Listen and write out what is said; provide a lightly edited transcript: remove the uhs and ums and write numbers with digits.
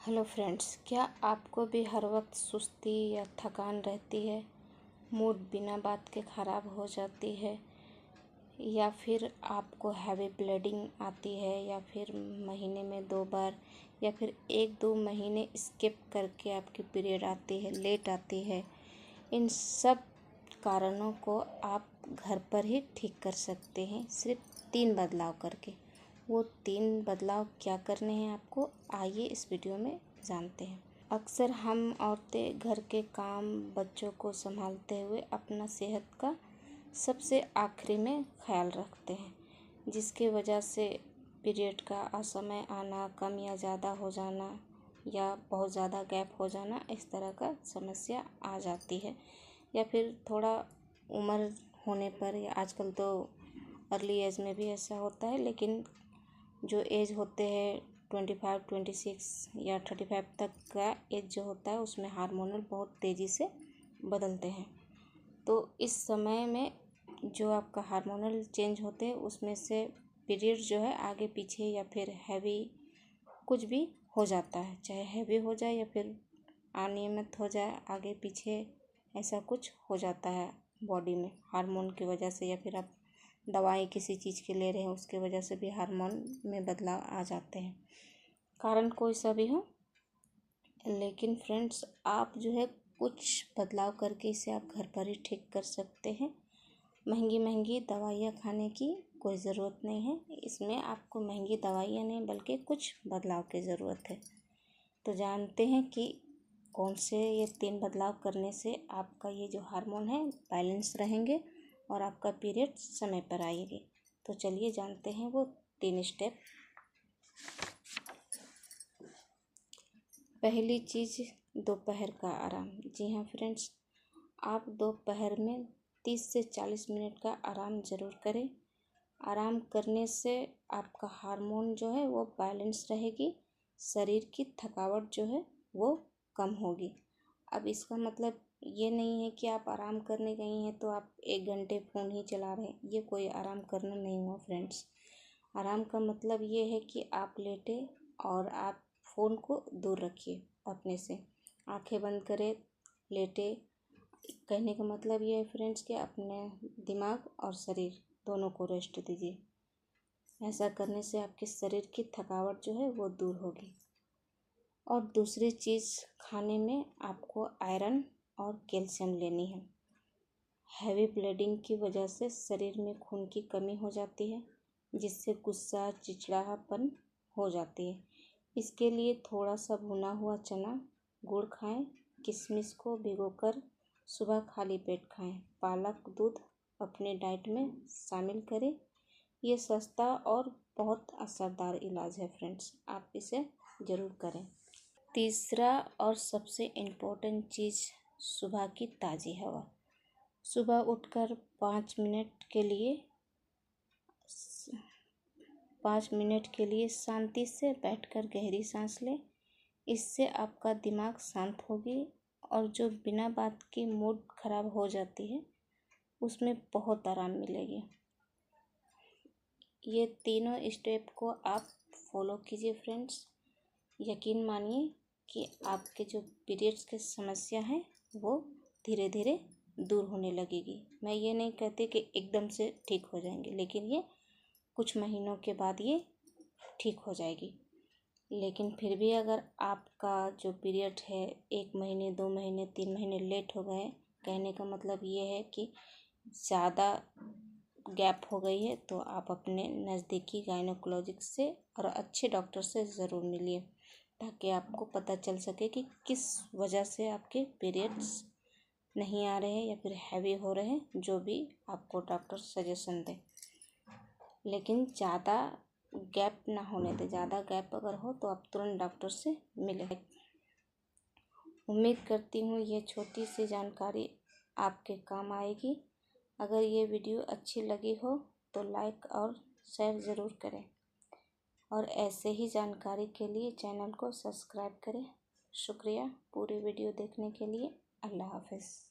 Hello friends, क्या आपको भी हर वक्त सुस्ती या थकान रहती है? मूड बिना बात के ख़राब हो जाती है, या फिर आपको हैवी ब्लीडिंग आती है, या फिर महीने में 2 बार, या फिर 1-2 महीने स्किप करके आपकी पीरियड आती है, लेट आती है? इन सब कारणों को आप घर पर ही ठीक कर सकते हैं, सिर्फ 3 बदलाव करके। वो 3 बदलाव क्या करने हैं आपको, आइए इस वीडियो में जानते हैं। अक्सर हम औरतें घर के काम, बच्चों को संभालते हुए अपना सेहत का सबसे आखिरी में ख्याल रखते हैं, जिसकी वजह से पीरियड का असमय आना, कम या ज़्यादा हो जाना, या बहुत ज़्यादा गैप हो जाना, इस तरह का समस्या आ जाती है। या फिर थोड़ा उम्र होने पर, या आजकल तो अर्ली एज में भी ऐसा होता है, लेकिन जो एज होते हैं 25, 26 या 35 तक का एज जो होता है, उसमें हार्मोनल बहुत तेज़ी से बदलते हैं। तो इस समय में जो आपका हार्मोनल चेंज होते हैं, उसमें से पीरियड जो है आगे पीछे या फिर हैवी कुछ भी हो जाता है। चाहे हैवी हो जाए या फिर अनियमित हो जाए, आगे पीछे ऐसा कुछ हो जाता है बॉडी में हार्मोन की वजह से, या फिर आप दवाई किसी चीज़ की ले रहे हैं, उसके वजह से भी हार्मोन में बदलाव आ जाते हैं। कारण कोई सा भी हो, लेकिन फ्रेंड्स आप जो है कुछ बदलाव करके इसे आप घर पर ही ठीक कर सकते हैं। महंगी दवाइयाँ खाने की कोई ज़रूरत नहीं है। इसमें आपको महंगी दवाइयाँ नहीं, बल्कि कुछ बदलाव की ज़रूरत है। तो जानते हैं कि कौन से ये 3 बदलाव करने से आपका ये जो हार्मोन है बैलेंस रहेंगे और आपका पीरियड समय पर आएगी। तो चलिए जानते हैं वो 3 स्टेप। पहली चीज़, दोपहर का आराम। जी हाँ फ्रेंड्स, आप दोपहर में 30 से 40 मिनट का आराम ज़रूर करें। आराम करने से आपका हार्मोन जो है वो बैलेंस रहेगी, शरीर की थकावट जो है वो कम होगी। अब इसका मतलब ये नहीं है कि आप आराम करने गई हैं तो आप 1 घंटे फ़ोन ही चला रहे हैं। ये कोई आराम करना नहीं हुआ फ्रेंड्स। आराम का मतलब ये है कि आप लेटे और आप फ़ोन को दूर रखिए अपने से, आंखें बंद करें, लेटे। कहने का मतलब ये है फ्रेंड्स कि अपने दिमाग और शरीर दोनों को रेस्ट दीजिए। ऐसा करने से आपके शरीर की थकावट जो है वो दूर होगी। और दूसरी चीज़, खाने में आपको आयरन और कैल्शियम लेनी है। हैवी ब्लीडिंग की वजह से शरीर में खून की कमी हो जाती है, जिससे गुस्सा, चिड़चिड़ापन हो जाती है। इसके लिए थोड़ा सा भुना हुआ चना, गुड़ खाएं। किशमिश को भिगोकर सुबह खाली पेट खाएं। पालक दूध अपने डाइट में शामिल करें। ये सस्ता और बहुत असरदार इलाज है फ्रेंड्स, आप इसे ज़रूर करें। तीसरा और सबसे इम्पोर्टेंट चीज़, सुबह की ताज़ी हवा। सुबह उठकर 5 मिनट के लिए शांति से बैठकर गहरी सांस लें। इससे आपका दिमाग शांत होगी और जो बिना बात की मूड खराब हो जाती है, उसमें बहुत आराम मिलेगी। ये तीनों स्टेप को आप फॉलो कीजिए फ्रेंड्स। यकीन मानिए कि आपके जो पीरियड्स की समस्या है वो धीरे धीरे दूर होने लगेगी। मैं ये नहीं कहती कि एकदम से ठीक हो जाएंगे, लेकिन ये कुछ महीनों के बाद ये ठीक हो जाएगी। लेकिन फिर भी अगर आपका जो पीरियड है 1 महीने, 2 महीने, 3 महीने लेट हो गए, कहने का मतलब ये है कि ज़्यादा गैप हो गई है, तो आप अपने नज़दीकी गायनोकोलॉजिस्ट से और अच्छे डॉक्टर से ज़रूर मिलिए, ताकि आपको पता चल सके कि किस वजह से आपके पीरियड्स नहीं आ रहे हैं या फिर हैवी हो रहे हैं, जो भी आपको डॉक्टर सजेशन दे। लेकिन ज़्यादा गैप ना होने दें। ज़्यादा गैप अगर हो तो आप तुरंत डॉक्टर से मिलें। उम्मीद करती हूँ ये छोटी सी जानकारी आपके काम आएगी। अगर ये वीडियो अच्छी लगी हो तो लाइक और शेयर ज़रूर करें, और ऐसे ही जानकारी के लिए चैनल को सब्सक्राइब करें। शुक्रिया पूरी वीडियो देखने के लिए। अल्लाह हाफ़िज़।